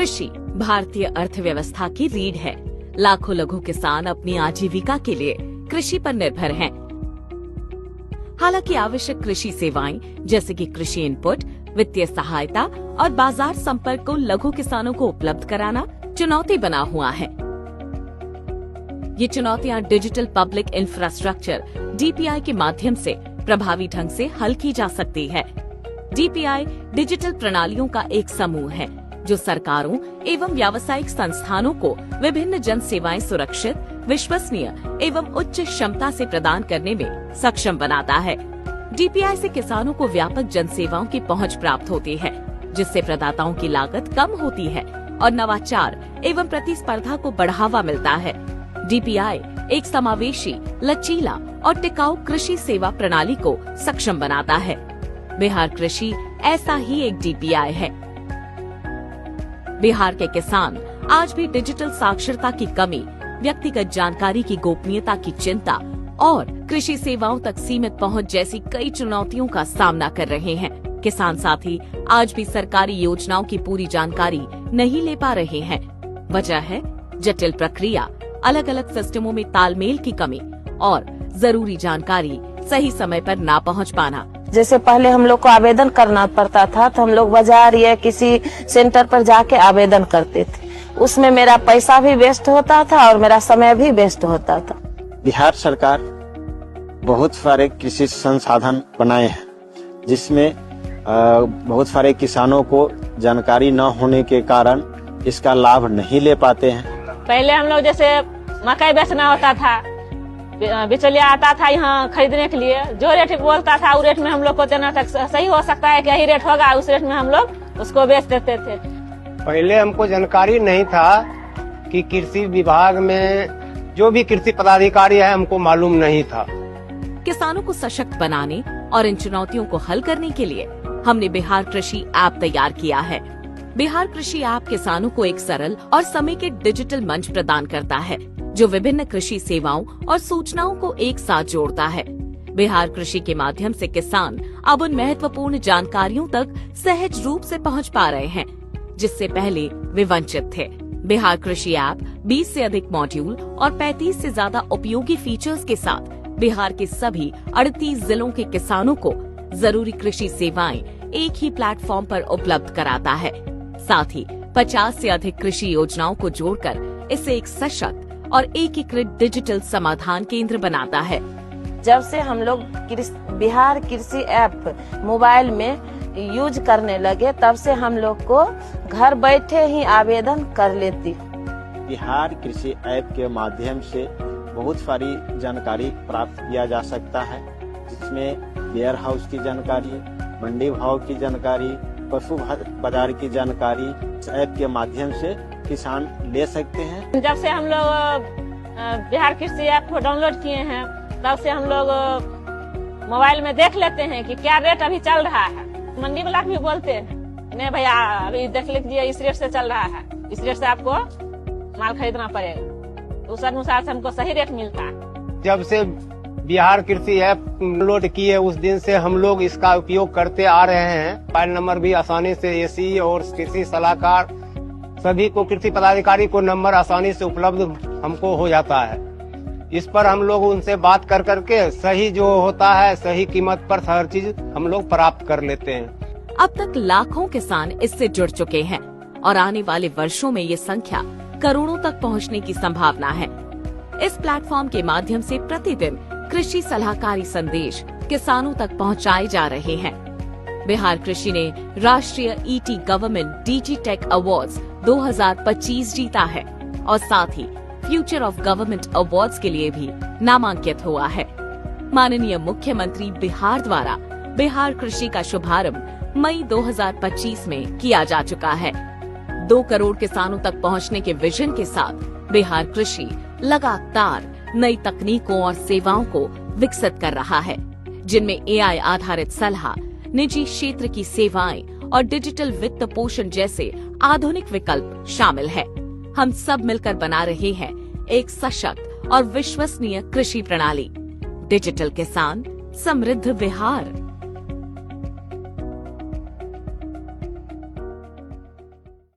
कृषि भारतीय अर्थव्यवस्था की रीढ़ है। लाखों लघु किसान अपनी आजीविका के लिए कृषि पर निर्भर हैं। हालांकि आवश्यक कृषि सेवाएं जैसे कि कृषि इनपुट, वित्तीय सहायता और बाजार संपर्क को लघु किसानों को उपलब्ध कराना चुनौती बना हुआ है। ये चुनौतियां डिजिटल पब्लिक इंफ्रास्ट्रक्चर (DPI) के माध्यम से प्रभावी ढंग से हल की जा सकती है। DPI डिजिटल प्रणालियों का एक समूह है जो सरकारों एवं व्यावसायिक संस्थानों को विभिन्न जन सेवाएं सुरक्षित, विश्वसनीय एवं उच्च क्षमता से प्रदान करने में सक्षम बनाता है। DPI से किसानों को व्यापक जन सेवाओं की पहुंच प्राप्त होती है, जिससे प्रदाताओं की लागत कम होती है और नवाचार एवं प्रतिस्पर्धा को बढ़ावा मिलता है। DPI एक समावेशी, लचीला और टिकाऊ कृषि सेवा प्रणाली को सक्षम बनाता है। बिहार कृषि ऐसा ही एक DPI है। बिहार के किसान आज भी डिजिटल साक्षरता की कमी, व्यक्तिगत जानकारी की गोपनीयता की चिंता और कृषि सेवाओं तक सीमित पहुंच जैसी कई चुनौतियों का सामना कर रहे हैं। किसान साथी आज भी सरकारी योजनाओं की पूरी जानकारी नहीं ले पा रहे हैं। वजह है जटिल प्रक्रिया, अलग अलग सिस्टमों में तालमेल की कमी और जरूरी जानकारी सही समय पर ना पहुंच पाना। जैसे पहले हम लोग को आवेदन करना पड़ता था तो हम लोग बाजार या किसी सेंटर पर जाके आवेदन करते थे। उसमें मेरा पैसा भी वेस्ट होता था और मेरा समय भी वेस्ट होता था। बिहार सरकार बहुत सारे कृषि संसाधन बनाए हैं, जिसमें बहुत सारे किसानों को जानकारी न होने के कारण इसका लाभ नहीं ले पाते हैं। पहले हम लोग जैसे मकई बेचना होता था, बिचौलिया आता था यहाँ खरीदने के लिए, जो रेट बोलता था उस रेट में हम लोग को देना था। सही हो सकता है कि यही रेट होगा, उस रेट में हम लोग उसको बेच देते थे। पहले हमको जानकारी नहीं था कि कृषि विभाग में जो भी कृषि पदाधिकारी है हमको मालूम नहीं था। किसानों को सशक्त बनाने और इन चुनौतियों को हल करने के लिए हमने बिहार कृषि ऐप तैयार किया है। बिहार कृषि ऐप किसानों को एक सरल और समेकित डिजिटल मंच प्रदान करता है, जो विभिन्न कृषि सेवाओं और सूचनाओं को एक साथ जोड़ता है। बिहार कृषि के माध्यम से किसान अब उन महत्वपूर्ण जानकारियों तक सहज रूप से पहुंच पा रहे हैं, जिससे पहले वे वंचित थे। बिहार कृषि ऐप 20 से अधिक मॉड्यूल और 35 से ज्यादा उपयोगी फीचर्स के साथ बिहार के सभी 38 जिलों के किसानों को जरूरी कृषि सेवाएं एक ही प्लेटफॉर्म पर उपलब्ध कराता है। साथ ही 50 से अधिक कृषि योजनाओं को जोड़कर इसे एक सशक्त और एकीकृत डिजिटल समाधान केंद्र बनाता है। जब से हम लोग बिहार कृषि ऐप मोबाइल में यूज करने लगे, तब से हम लोग को घर बैठे ही आवेदन कर लेती। बिहार कृषि ऐप के माध्यम से बहुत सारी जानकारी प्राप्त किया जा सकता है, जिसमें वेयर हाउस की जानकारी, मंडी भाव की जानकारी, पशु बाजार की जानकारी इस ऐप के माध्यम से किसान ले सकते हैं। जब से हम लोग बिहार कृषि ऐप को डाउनलोड किए हैं, तब से हम लोग मोबाइल में देख लेते हैं कि क्या रेट अभी चल रहा है। मंडी वाला भी बोलते हैं, नहीं भैया अभी देख लीजिए इस रेट से चल रहा है, इस रेट से आपको माल खरीदना पड़ेगा। उस अनुसार से हमको सही रेट मिलता है। जब से बिहार कृषि ऐप डाउनलोड किए उस दिन से हम लोग इसका उपयोग करते आ रहे हैं। मोबाइल नंबर भी आसानी से एसी और कृषि सलाहकार सभी को, कृषि पदाधिकारी को नंबर आसानी से उपलब्ध हमको हो जाता है। इस पर हम लोग उनसे बात कर करके सही जो होता है सही कीमत पर हर चीज हम लोग प्राप्त कर लेते हैं। अब तक लाखों किसान इससे जुड़ चुके हैं और आने वाले वर्षों में ये संख्या करोड़ों तक पहुंचने की संभावना है। इस प्लेटफॉर्म के माध्यम से प्रतिदिन कृषि सलाहकारी संदेश किसानों तक पहुंचाए जा रहे हैं। बिहार कृषि ने राष्ट्रीय ET government DG tech awards 2025 जीता है और साथ ही फ्यूचर ऑफ गवर्नमेंट अवार्ड्स के लिए भी नामांकित हुआ है। माननीय मुख्यमंत्री बिहार द्वारा बिहार कृषि का शुभारंभ मई 2025 में किया जा चुका है। 2 करोड़ किसानों तक पहुंचने के विजन के साथ बिहार कृषि लगातार नई तकनीकों और सेवाओं को विकसित कर रहा है, जिनमें AI आधारित सलाह, निजी क्षेत्र की सेवाएं और डिजिटल वित्त पोषण जैसे आधुनिक विकल्प शामिल है। हम सब मिलकर बना रहे हैं एक सशक्त और विश्वसनीय कृषि प्रणाली। डिजिटल किसान, समृद्ध बिहार।